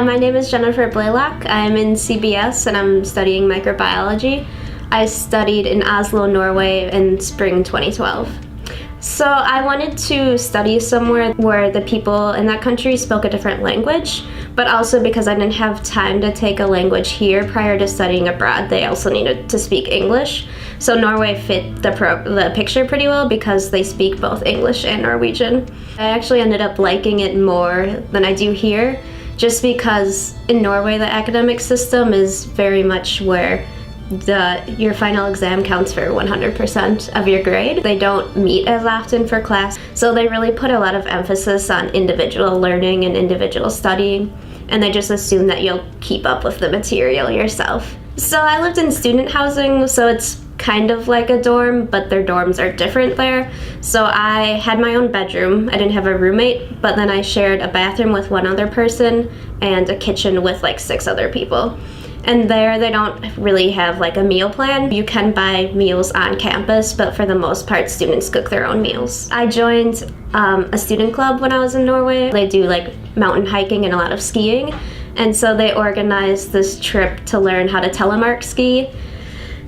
My name is Jennifer Blaylock. I'm in CBS and I'm studying microbiology. I studied in Oslo, Norway in spring 2012. So I wanted to study somewhere where the people in that country spoke a different language, but also because I didn't have time to take a language here prior to studying abroad, they also needed to speak English. So Norway fit the picture pretty well because they speak both English and Norwegian. I actually ended up liking it more than I do here, just because in Norway the academic system is very much where your final exam counts for 100% of your grade. They don't meet as often for class, so they really put a lot of emphasis on individual learning and individual studying, and they just assume that you'll keep up with the material yourself. So I lived in student housing, so it's kind of like a dorm, but their dorms are different there. So I had my own bedroom. I didn't have a roommate, but then I shared a bathroom with one other person and a kitchen with like 6 other people. And there they don't really have like a meal plan. You can buy meals on campus, but for the most part, students cook their own meals. I joined a student club when I was in Norway. They do like mountain hiking and a lot of skiing. And so they organized this trip to learn how to telemark ski.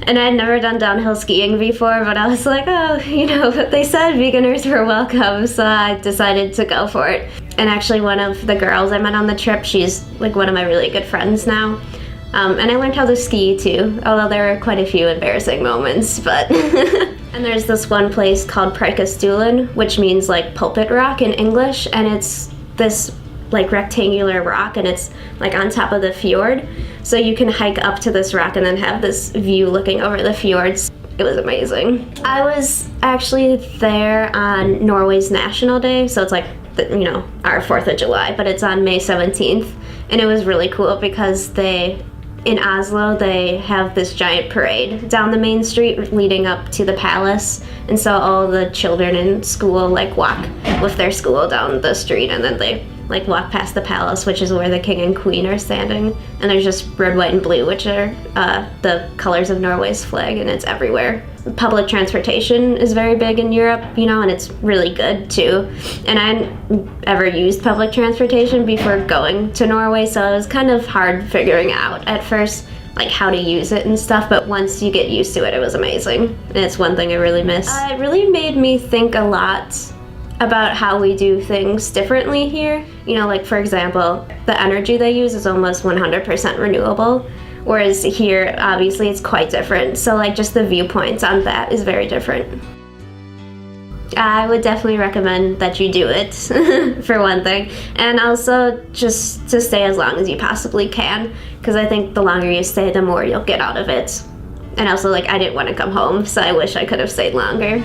And I had never done downhill skiing before, but I was like, but they said beginners were welcome, so I decided to go for it. And actually one of the girls I met on the trip, she's like one of my really good friends now. And I learned how to ski too, although there were quite a few embarrassing moments, but... And there's this one place called Preikestolen, which means like pulpit rock in English, and it's this like rectangular rock, and it's like on top of the fjord. So you can hike up to this rock and then have this view looking over the fjords. It was amazing. I was actually there on Norway's National Day, so it's like, our 4th of July, but it's on May 17th. And it was really cool because in Oslo, they have this giant parade down the main street leading up to the palace. And so all the children in school walk with their school down the street, and then they walk past the palace, which is where the king and queen are standing. And there's just red, white, and blue, which are the colors of Norway's flag, and it's everywhere. Public transportation is very big in Europe, and it's really good too. And I hadn't ever used public transportation before going to Norway, so it was kind of hard figuring out at first how to use it and stuff, but once you get used to it, it was amazing. And it's one thing I really miss. It really made me think a lot about how we do things differently here. For example, the energy they use is almost 100% renewable, whereas here, obviously, it's quite different. So just the viewpoints on that is very different. I would definitely recommend that you do it, for one thing, and also just to stay as long as you possibly can, because I think the longer you stay, the more you'll get out of it. And also, I didn't want to come home, so I wish I could have stayed longer.